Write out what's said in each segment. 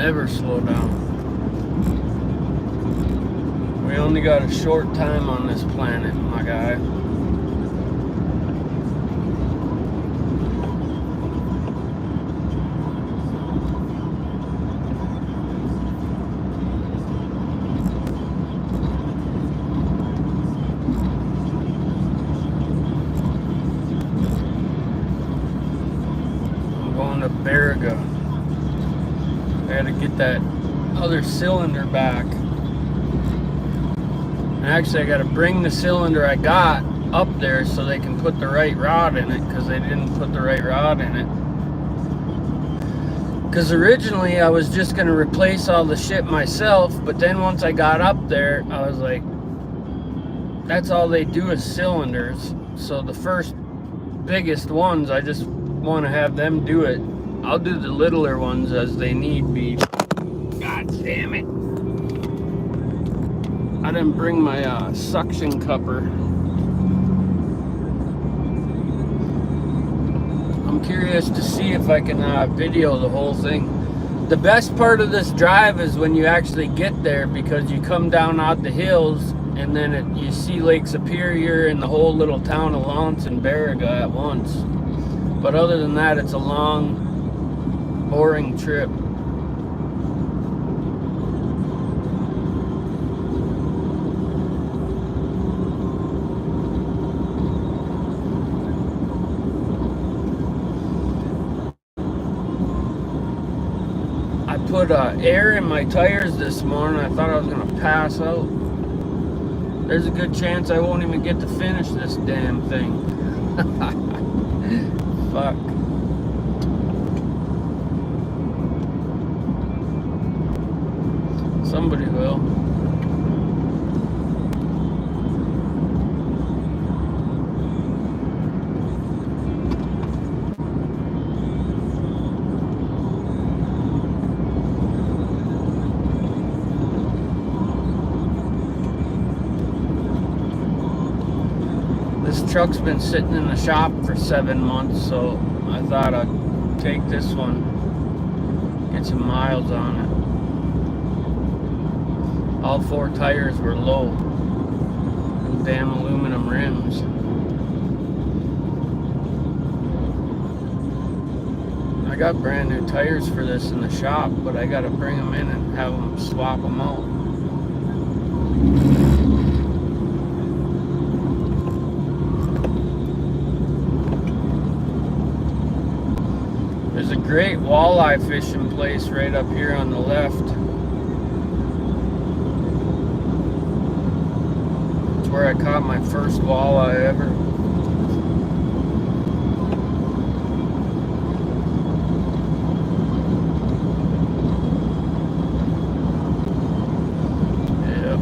never slow down. We only got a short time on this planet, my guy. I'm going to Baraga. I gotta get that other cylinder back. And actually I gotta bring the cylinder I got up there so they can put the right rod in it, because they didn't put the right rod in it. Because originally I was just gonna replace all the shit myself, but then once I got up there, I was like, that's all they do is cylinders. So the first biggest ones, I just want to have them do it. I'll do the littler ones as they need be. God damn it. I didn't bring my suction cupper. I'm curious to see if I can video the whole thing. The best part of this drive is when you actually get there, because you come down out the hills and then you see Lake Superior and the whole little town of Lawrence and Baraga at once. But other than that, it's a long, boring trip. I put air in my tires this morning. I thought I was gonna pass out. There's a good chance I won't even get to finish this damn thing. Fuck. Somebody will. This truck's been sitting in the shop for 7 months, so I thought I'd take this one, get some miles on it. All 4 tires were low. And damn aluminum rims. I got brand new tires for this in the shop, but I gotta bring them in and have them swap them out. There's a great walleye fishing place right up here on the left. It's where I caught my first walleye ever. Yep.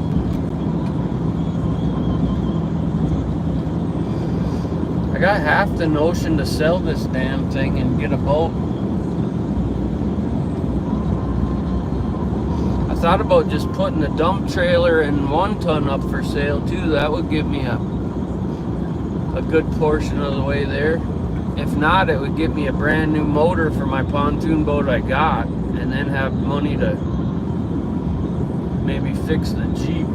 I got half the notion to sell this damn thing and get a boat. I thought about just putting a dump trailer and 1 ton up for sale too. That would give me a good portion of the way there. If not, it would give me a brand new motor for my pontoon boat I got, and then have money to maybe fix the Jeep.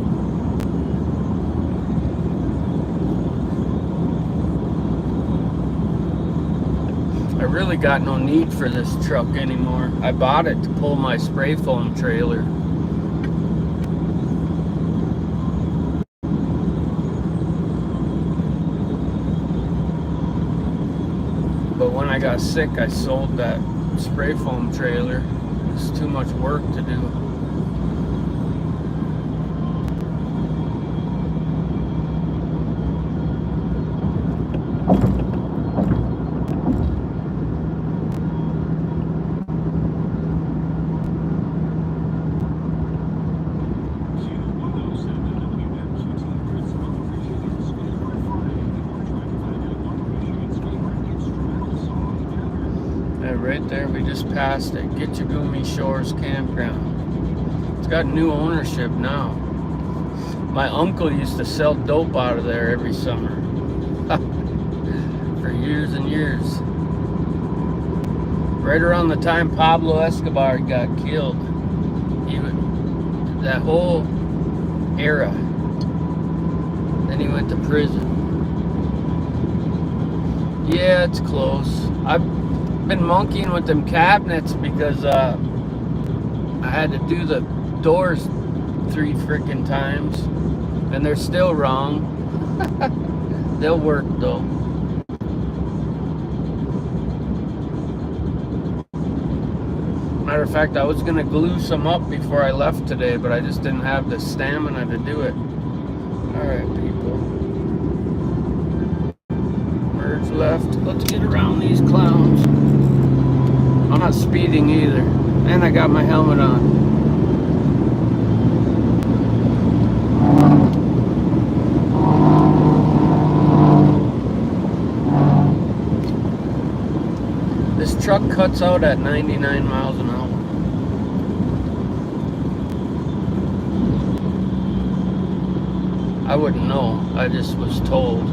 I really got no need for this truck anymore. I bought it to pull my spray foam trailer. But when I got sick, I sold that spray foam trailer. It's too much work to do. Right there, we just passed it. Gitchagumi Shores Campground. It's got new ownership now. My uncle used to sell dope out of there every summer. For years and years. Right around the time Pablo Escobar got killed. that whole era. Then he went to prison. Yeah, it's close. I've been monkeying with them cabinets because I had to do the doors 3 freaking times, and they're still wrong. They'll work though. Matter of fact, I was gonna glue some up before I left today, but I just didn't have the stamina to do it. Alright, people. Merge left. Let's get around these clowns. I'm not speeding either. And I got my helmet on. This truck cuts out at 99 miles an hour. I wouldn't know. I just was told.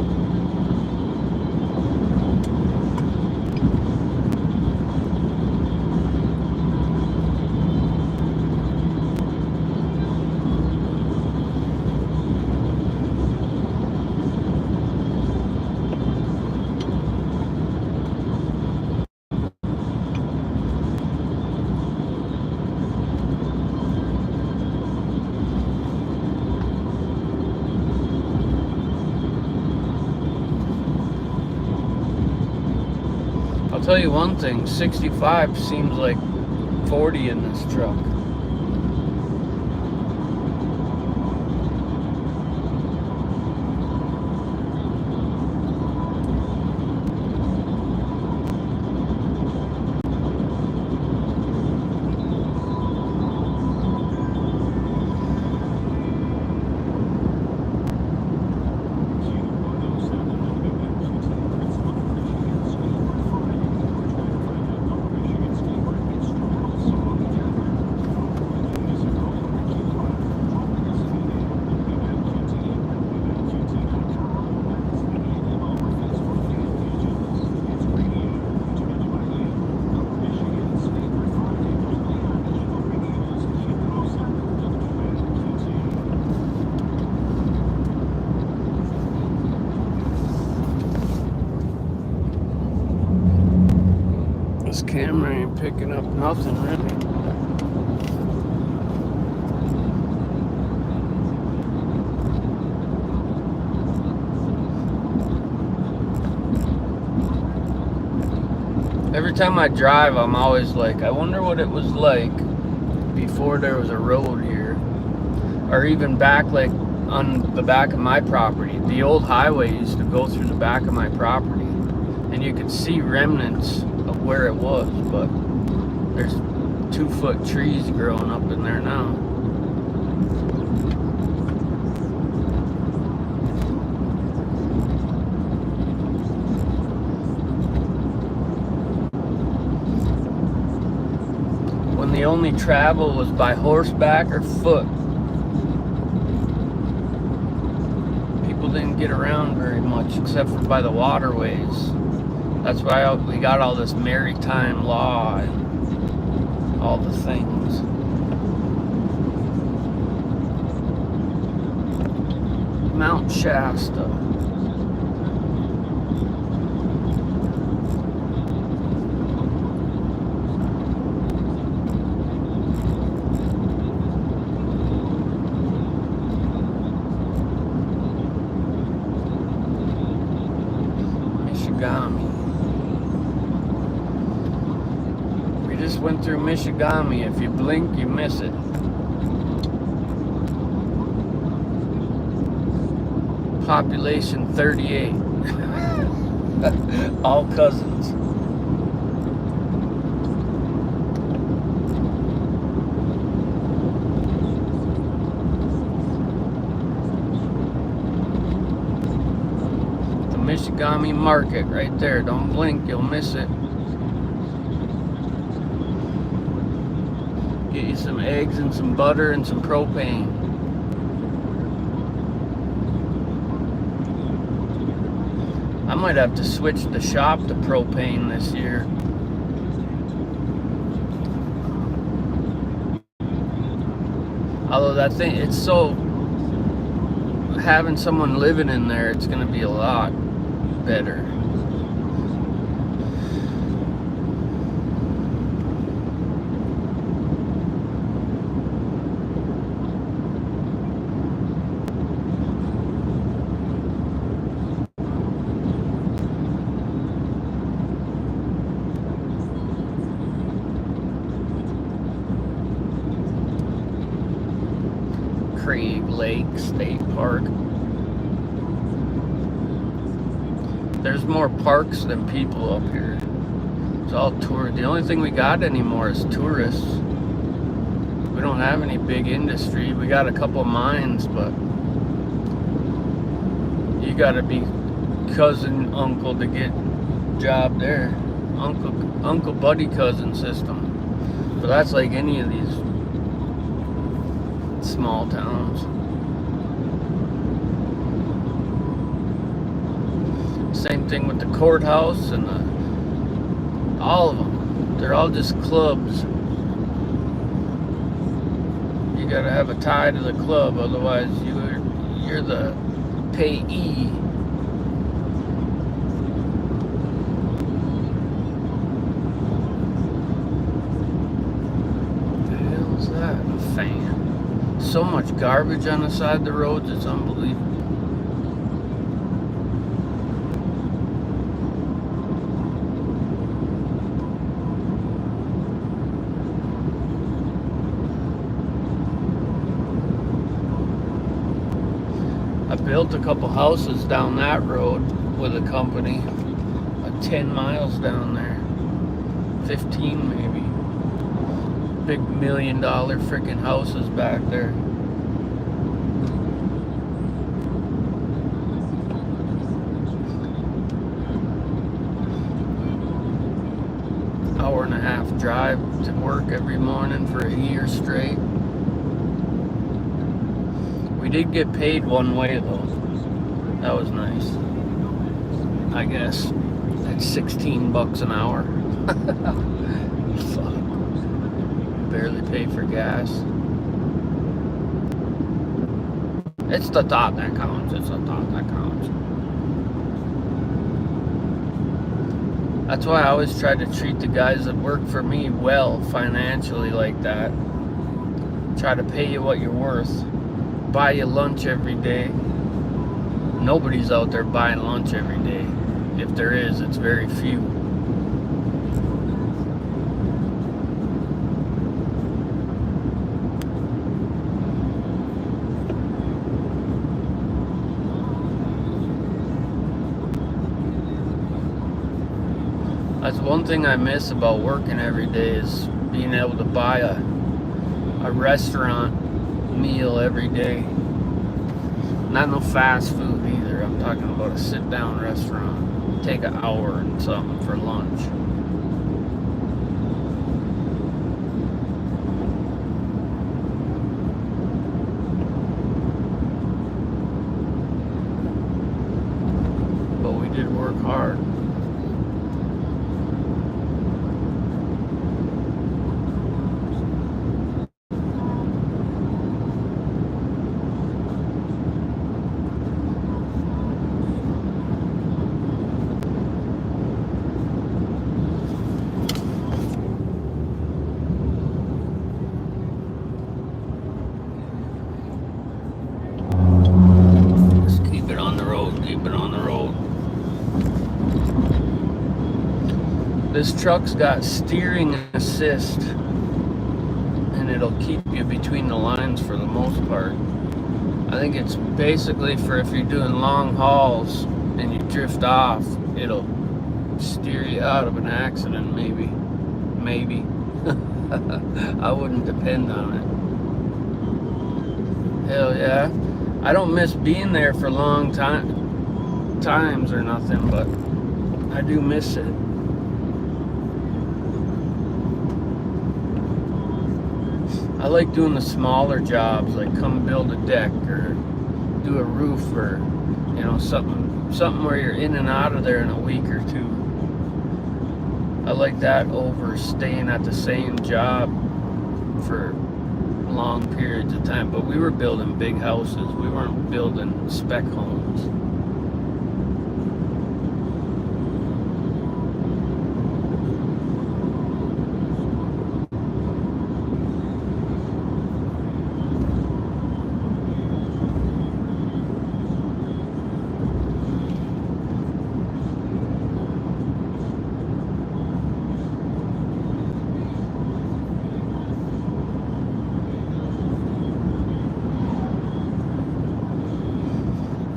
I'll tell you one thing, 65 seems like 40 in this truck. This camera ain't picking up nothing really. Every time I drive, I'm always like, I wonder what it was like before there was a road here. Or even back, like, on the back of my property. The old highway used to go through the back of my property. And you could see remnants of where it was, but there's 2-foot trees growing up in there now. When the only travel was by horseback or foot, people didn't get around very much except for by the waterways. That's why we got all this maritime law and all the things. Mount Shasta. Michigami. Just went through Michigami. If you blink, you miss it. Population 38. All cousins. The Michigami market right there. Don't blink, you'll miss it. Get you some eggs and some butter and some propane. I might have to switch the shop to propane this year. Although that thing, it's so, having someone living in there, it's going to be a lot better. Craig Lake State Park. There's more parks than people up here. It's all tour. The only thing we got anymore is tourists. We don't have any big industry. We got a couple mines, but you gotta be cousin, uncle to get a job there. Uncle, buddy, cousin system. But that's like any of these small towns. Same thing with the courthouse and all of them. They're all just clubs. You gotta have a tie to the club, otherwise you're the payee. What the hell is that? A fan. So much garbage on the side of the roads, it's unbelievable. I built a couple houses down that road with a company, 10 miles down there, 15 maybe. Big $1 million freaking houses back there. Hour and a half drive to work every morning for a year straight. We did get paid one way though. That was nice. I guess that's $16 an hour. Fuck. Barely pay for gas. It's the thought that counts. It's the thought that counts. That's why I always try to treat the guys that work for me well financially like that. Try to pay you what you're worth. Buy you lunch every day. Nobody's out there buying lunch every day. If there is, it's very few. That's one thing I miss about working every day, is being able to buy a restaurant meal every day. Not no fast food either. I'm talking about a sit-down restaurant. Take an hour and something for lunch. But we did work hard. This truck's got steering assist, and it'll keep you between the lines for the most part. I think it's basically for if you're doing long hauls and you drift off, it'll steer you out of an accident, maybe. I wouldn't depend on it. Hell yeah. I don't miss being there for long times or nothing, but I do miss it. I like doing the smaller jobs, like come build a deck or do a roof, or something where you're in and out of there in a week or two. I like that over staying at the same job for long periods of time, but we were building big houses. We weren't building spec homes.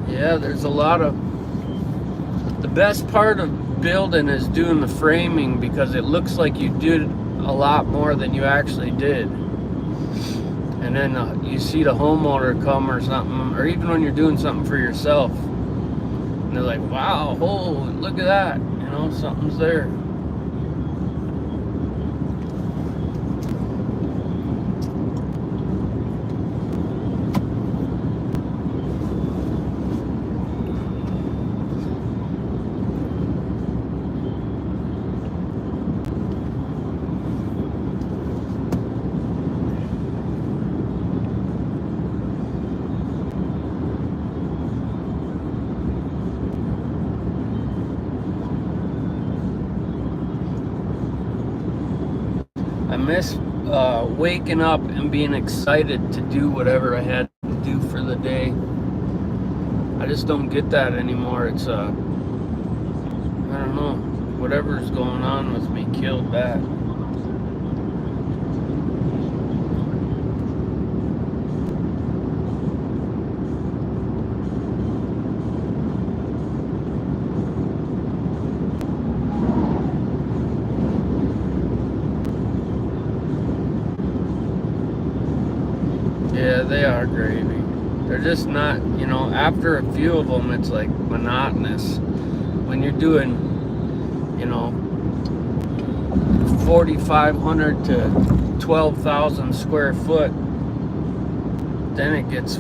Yeah, there's a lot of... The best part of building is doing the framing, because it looks like you did a lot more than you actually did. And then you see the homeowner come or something, or even when you're doing something for yourself, and they're like, wow, oh, look at that, you know, something's there. I miss waking up and being excited to do whatever I had to do for the day. I just don't get that anymore. It's I don't know, whatever's going on with me killed that. Yeah, they are gravy. They're just not, you know, after a few of them, it's like monotonous. When you're doing, you know, 4,500 to 12,000 square foot, then it gets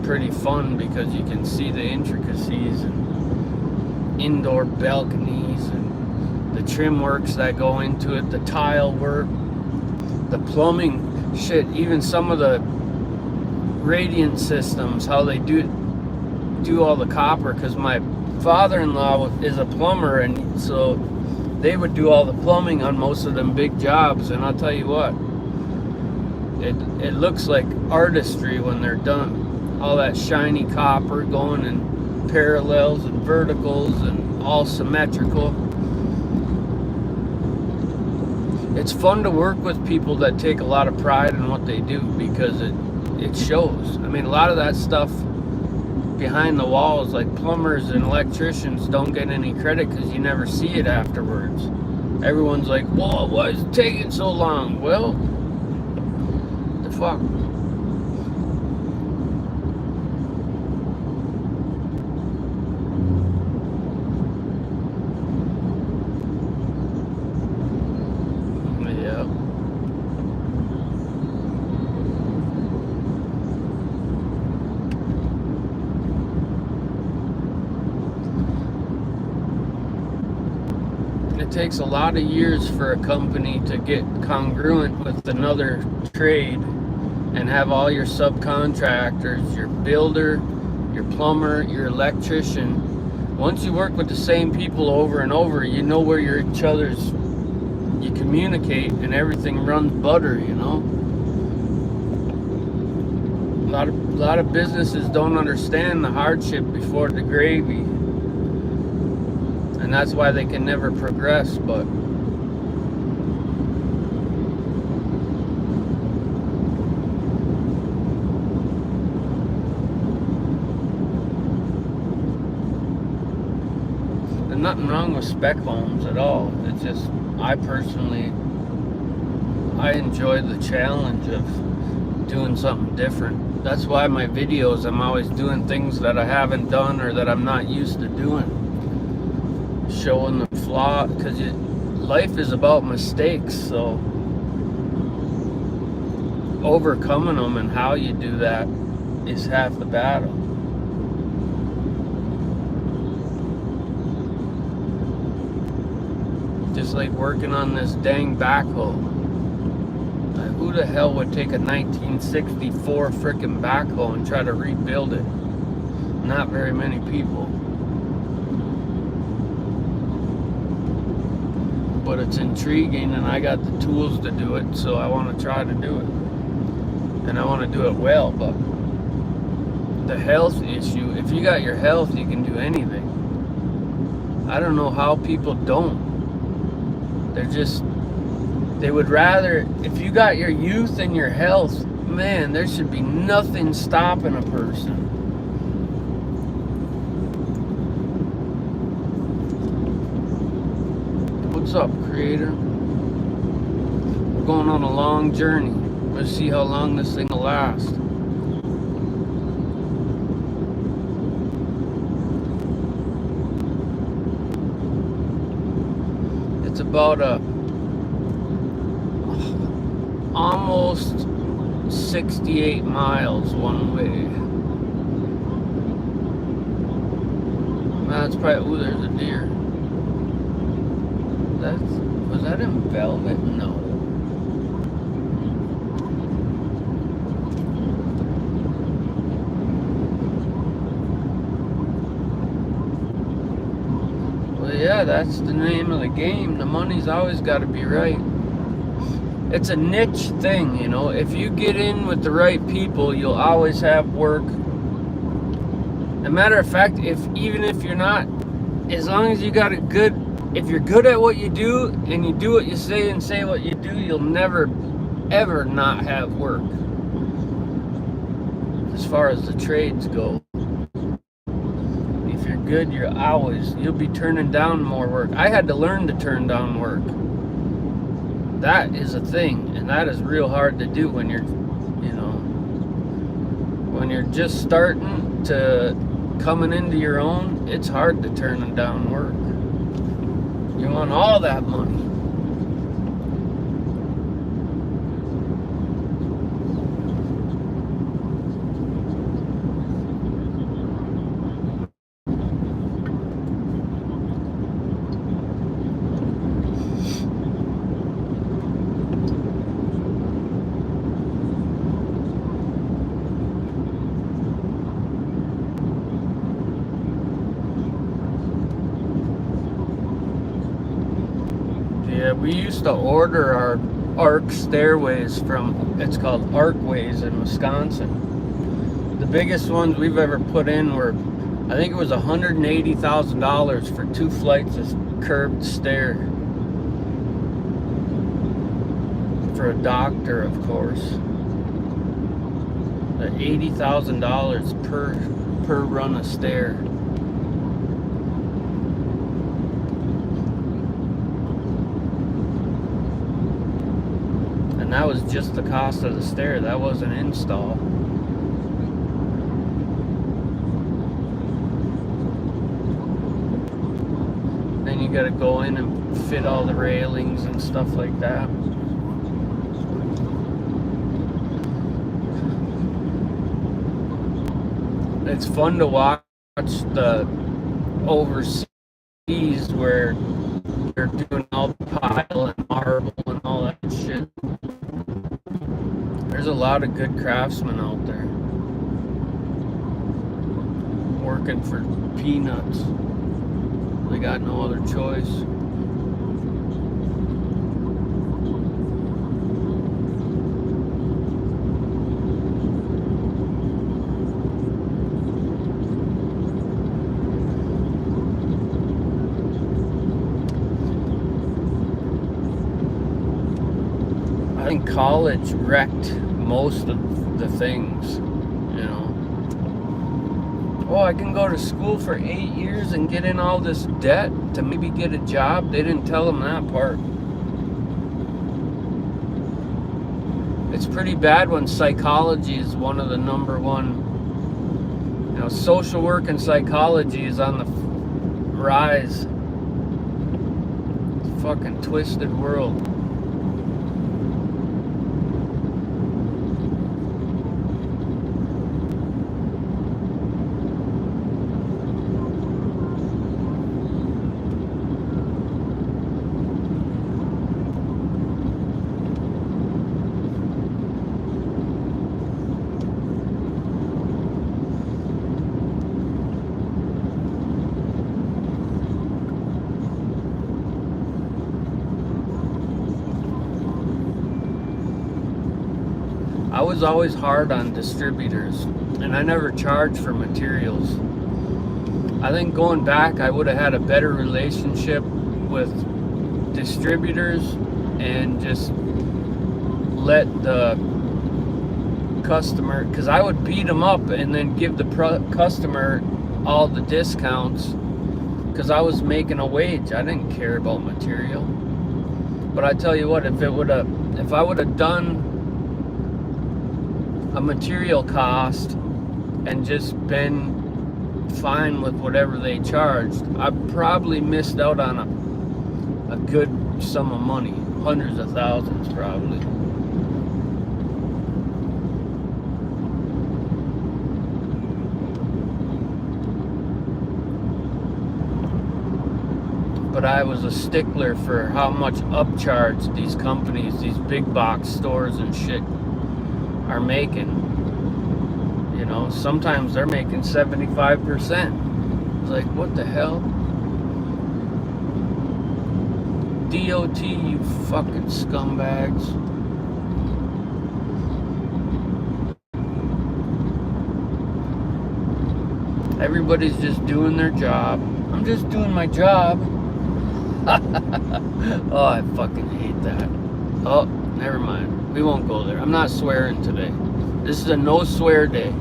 pretty fun, because you can see the intricacies and indoor balconies and the trim works that go into it, the tile work, the plumbing shit, even some of the radiant systems, how they do all the copper, because my father-in-law is a plumber, and so they would do all the plumbing on most of them big jobs, and I'll tell you what, it looks like artistry when they're done. All that shiny copper going in parallels and verticals and all symmetrical. It's fun to work with people that take a lot of pride in what they do, because it shows. I mean, a lot of that stuff behind the walls, like plumbers and electricians, don't get any credit because you never see it afterwards. Everyone's like, whoa, why is it taking so long? Well, the fuck? It takes a lot of years for a company to get congruent with another trade and have all your subcontractors, your builder, your plumber, your electrician. Once you work with the same people over and over, you know where you're each other's, you communicate, and everything runs butter, you know? A lot of businesses don't understand the hardship before the gravy. And that's why they can never progress, but there's nothing wrong with spec homes at all. It's just, I enjoy the challenge of doing something different. That's why my videos, I'm always doing things that I haven't done or that I'm not used to doing. Showing the flaw, because life is about mistakes, so overcoming them and how you do that is half the battle. Just like working on this dang backhoe. Who who the hell would take a 1964 frickin' backhoe and try to rebuild it? Not very many people. But it's intriguing, and I got the tools to do it, so I want to try to do it. And I want to do it well, but the health issue, if you got your health, you can do anything. I don't know how people don't. They would rather, if you got your youth and your health, man, there should be nothing stopping a person. What's up, creator? We're going on a long journey. Let's see how long this thing will last. It's about almost 68 miles one way. That's probably, ooh, there's a deer. Was that in velvet? No. Well, yeah, that's the name of the game. The money's always got to be right. It's a niche thing, you know. If you get in with the right people, you'll always have work. As a matter of fact, even if you're not, as long as you got a good, if you're good at what you do and you do what you say and say what you do, you'll never, ever not have work. As far as the trades go. If you're good, you'll be turning down more work. I had to learn to turn down work. That is a thing, and that is real hard to do when you're, you know, when you're just starting to coming into your own. It's hard to turn down work. You want all that money. Yeah, we used to order our arc stairways from, it's called Arcways in Wisconsin. The biggest ones we've ever put in were, I think it was $180,000 for 2 flights of curved stair. For a doctor, of course. $80,000 per run of stair. And that was just the cost of the stair. That wasn't install. Then you gotta go in and fit all the railings and stuff like that. It's fun to watch the overseas where they're doing all the pile and marble and all that shit. There's a lot of good craftsmen out there working for peanuts. They got no other choice. I think college wrecked most of the things, you know. Oh, I can go to school for 8 years and get in all this debt to maybe get a job. They didn't tell them that part. It's pretty bad when psychology is one of the #1. You know, social work and psychology is on the rise. It's a fucking twisted world. was always hard on distributors, and I never charged for materials. I think going back, I would have had a better relationship with distributors and just let the customer, because I would beat them up and then give the customer all the discounts because I was making a wage. I didn't care about material. But I tell you what, if I would have done a material cost and just been fine with whatever they charged, I probably missed out on a good sum of money, hundreds of thousands probably. But I was a stickler for how much upcharge these companies, these big box stores and shit are making. You know, sometimes they're making 75%. It's like, what the hell? DOT, you fucking scumbags. Everybody's just doing their job. I'm just doing my job. Oh, I fucking hate that. Oh, never mind. We won't go there. I'm not swearing today. This is a no swear day.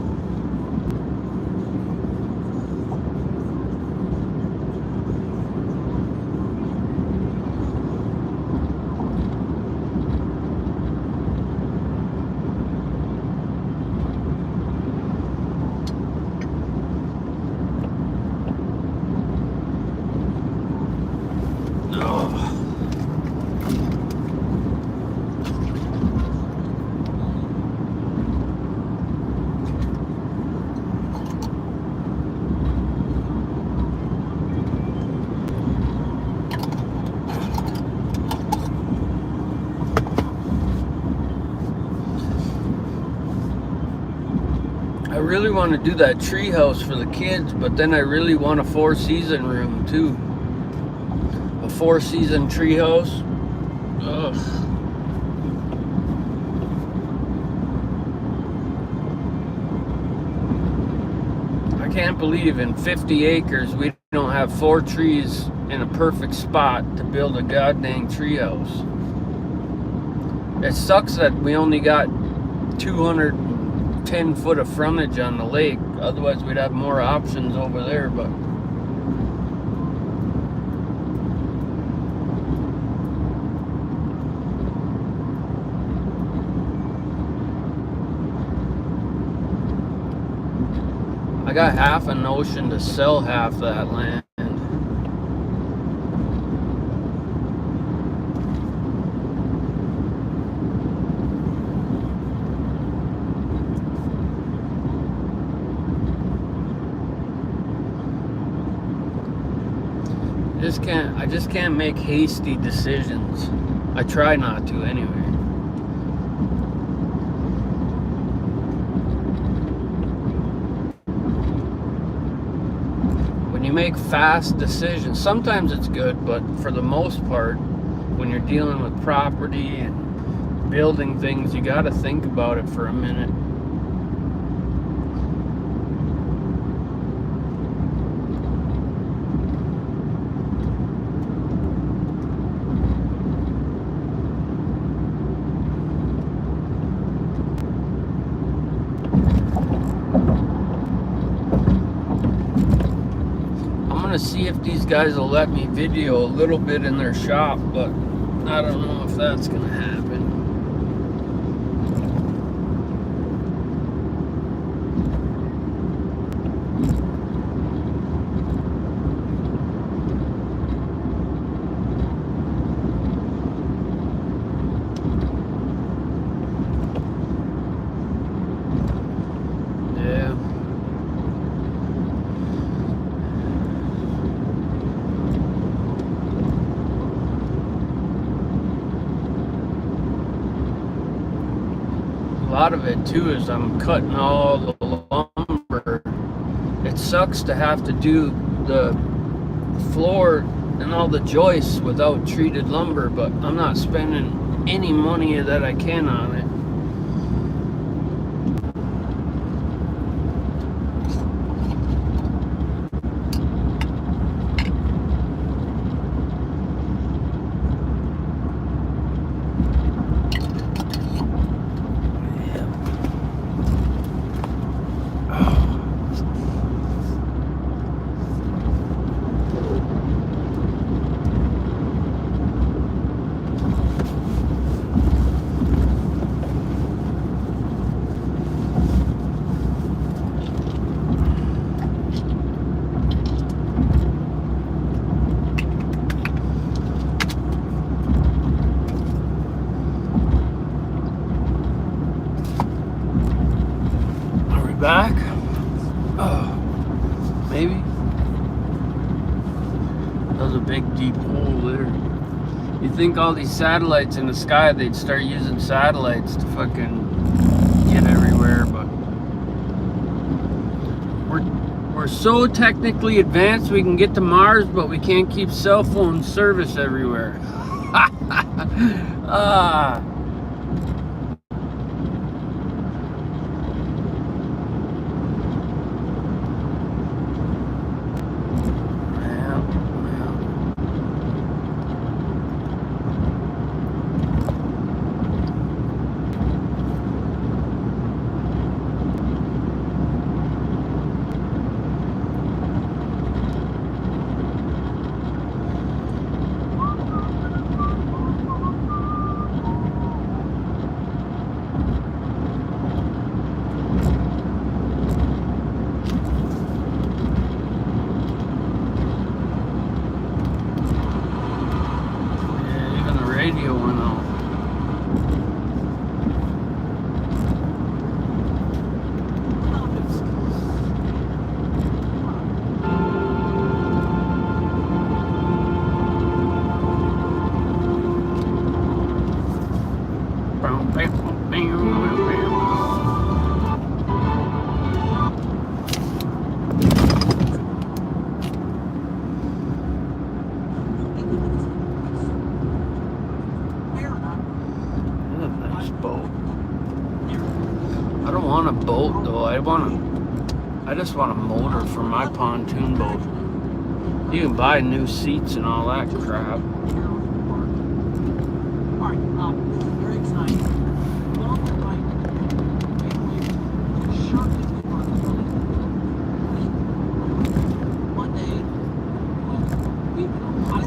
I really want to do that treehouse for the kids, but then I really want a 4-season room too. A 4-season treehouse. Ugh. I can't believe in 50 acres we don't have 4 trees in a perfect spot to build a goddamn treehouse. It sucks that we only got 210 foot of frontage on the lake. Otherwise we'd have more options over there, but I got half a notion to sell half that land. I just can't make hasty decisions. I try not to anyway. When you make fast decisions, sometimes it's good, but for the most part, when you're dealing with property and building things, you got to think about it for a minute. See if these guys will let me video a little bit in their shop, but I don't know if that's gonna happen. A lot of it too is I'm cutting all the lumber. It sucks to have to do the floor and all the joists without treated lumber, but I'm not spending any money that I can on it. That was a big deep hole there. You think all these satellites in the sky, they'd start using satellites to fucking get everywhere, but we're so technically advanced we can get to Mars, but we can't keep cell phone service everywhere. Ah. Radio went off. Boat. I don't want a boat though. I just want a motor for my pontoon boat. You can buy new seats and all that crap.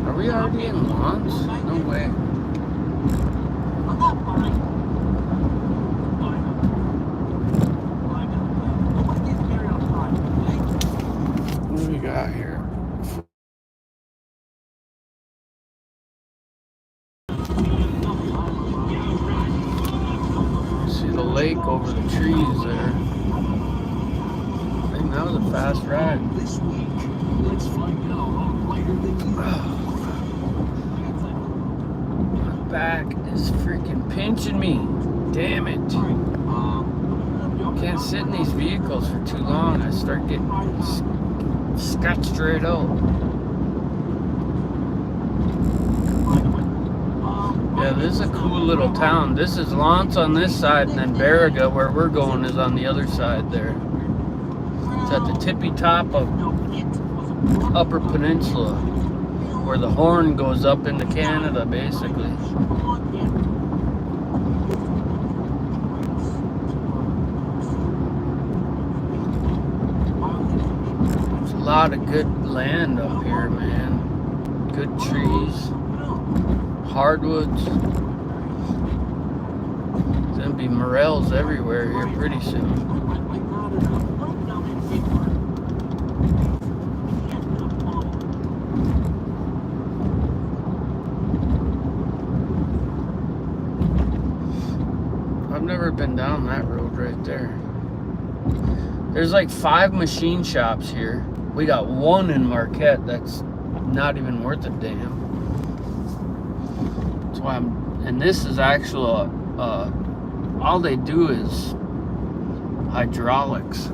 Are we already in Lawns? No way. What do we got here? See the lake over the trees there. Man, that was a fast ride. This week, let's find out how lighter than you. My back is freaking pinching me. Damn it. Can't sit in these vehicles for too long. I start getting scratched right out. Yeah, this is a cool little town. This is Lawns on this side, and then Baraga, where we're going, is on the other side there. It's at the tippy top of Upper Peninsula, where the Horn goes up into Canada, basically. There's a lot of good land up here, man. Good trees. Hardwoods. There's gonna be morels everywhere here pretty soon. I've never been down that road right there. There's like 5 machine shops here. We got one in Marquette that's not even worth a damn. And this is actual, all they do is hydraulics,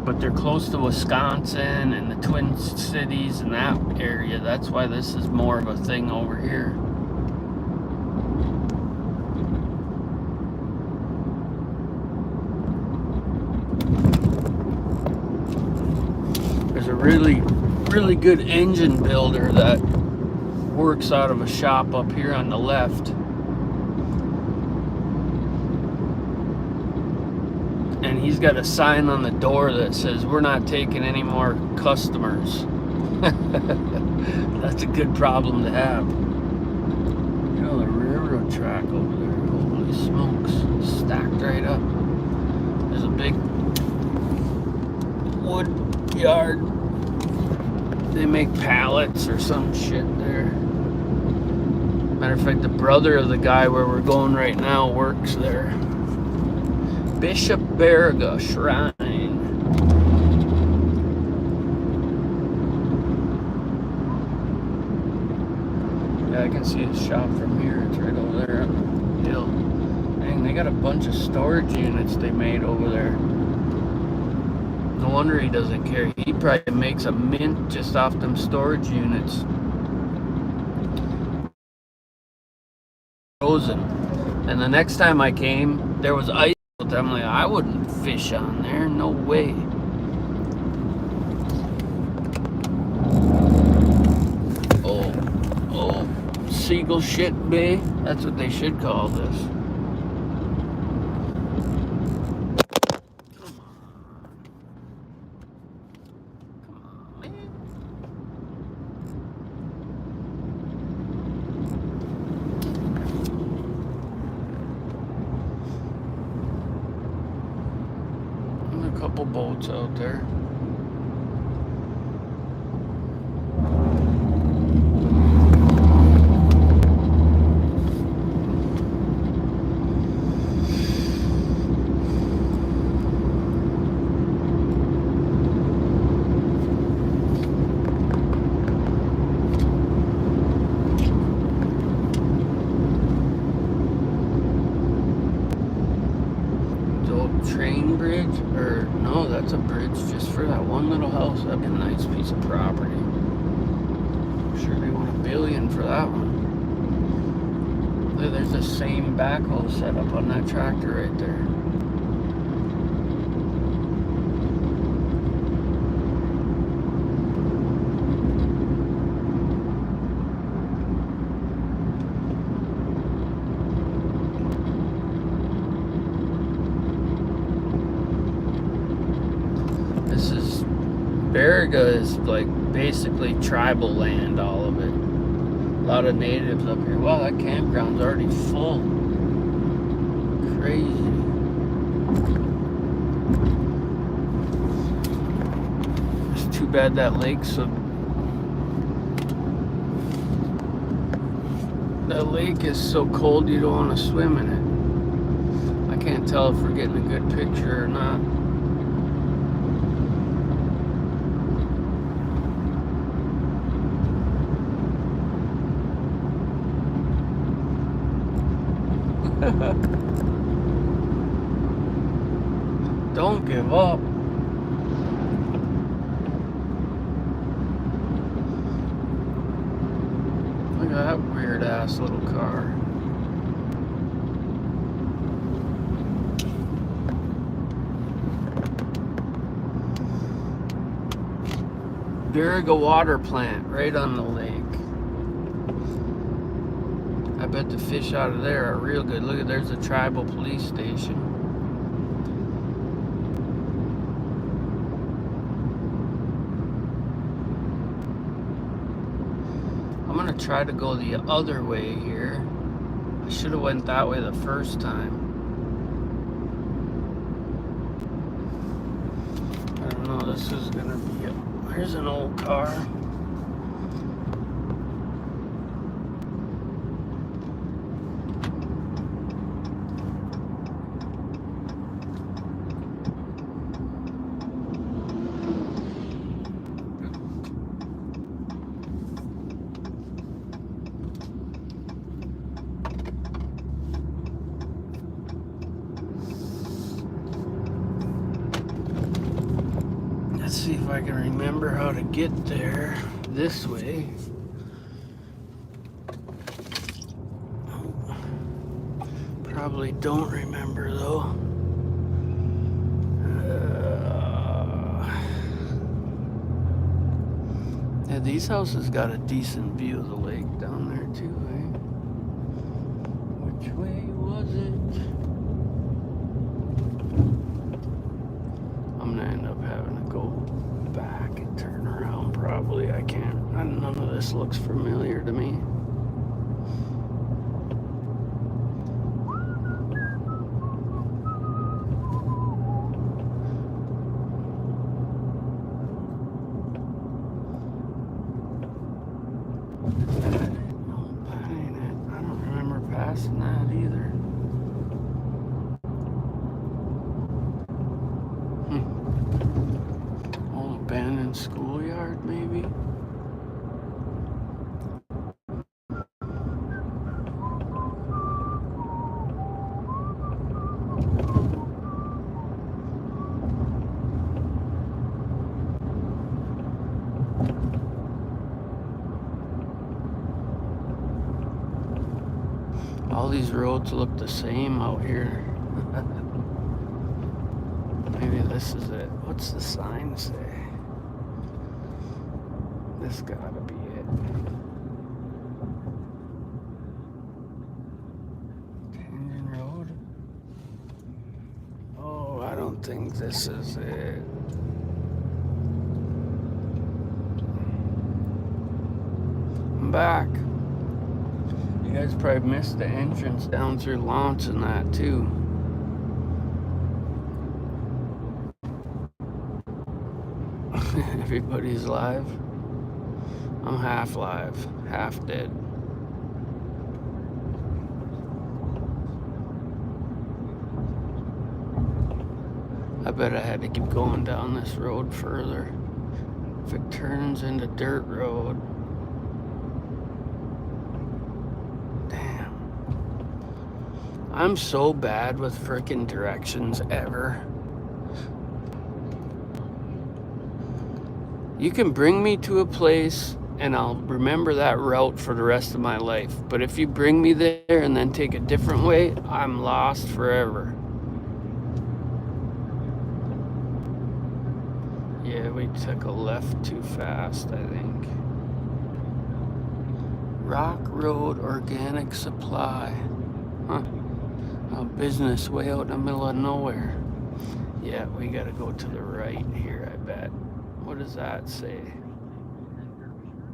but they're close to Wisconsin and the Twin Cities and that area. That's why this is more of a thing over here. There's a really good engine builder that works out of a shop up here on the left, and he's got a sign on the door that says, "We're not taking any more customers." That's a good problem to have. You know, the railroad track over there, holy smokes, stacked right up. There's a big wood yard. They make pallets or some shit there. Matter of fact, the brother of the guy where we're going right now works there. Bishop Baraga Shrine. Yeah, I can see his shop from here. It's right over there on the hill. Dang, they got a bunch of storage units they made over there. No wonder he doesn't care. He probably makes a mint just off them storage units. Frozen. And the next time I came, there was ice. I'm like, I wouldn't fish on there. No way. Oh, Seagull Shit Bay. That's what they should call this. Come on, man. And a couple boats out there. Train bridge, or no, that's a bridge just for that one little house. That'd be a nice piece of property. I'm sure they want $1 billion for that one. There's the same backhoe set up on that tractor right there. Baraga is like basically tribal land, all of it. A lot of natives up here. Wow, that campground's already full. Crazy. It's too bad that lake's so... That lake is so cold you don't want to swim in it. I can't tell if we're getting a good picture or not. Don't give up. Look at that weird ass little car. Baraga water plant right on the lake. I bet the fish out of there are real good. Look at, there's a tribal police station. I'm gonna try to go the other way here. I should have went that way the first time. I don't know, this is gonna be a... Here's an old car. Let's see if I can remember how to get there this way. Probably don't remember though. Yeah, these houses got a decent view of the lake down there too, eh? Which way was it? I'm gonna end up having to go back and turn around probably. I can't. None of this looks familiar to me. I don't remember passing that either. Old abandoned schoolyard, maybe? All these roads look the same out here. Maybe this is it. What's the sign say? This gotta be it. Canyon Road? Oh, I don't think this is it. I'm back. You guys probably missed the entrance down through launch and that too. Everybody's live. I'm half live, half dead. I bet I had to keep going down this road further. If it turns into dirt road. Damn. I'm so bad with frickin' directions ever. You can bring me to a place and I'll remember that route for the rest of my life. But if you bring me there and then take a different way, I'm lost forever. Yeah, we took a left too fast, I think. Rock Road Organic Supply. Huh. A business way out in the middle of nowhere. Yeah, we gotta go to the right here, I bet. What does that say?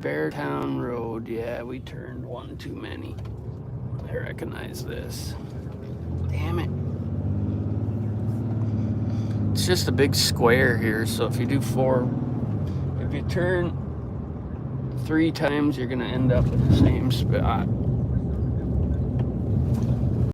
Beartown Road. Yeah, we turned one too many. I recognize this. Damn it. It's just a big square here, so if you do if you turn 3 times, you're gonna end up at the same spot.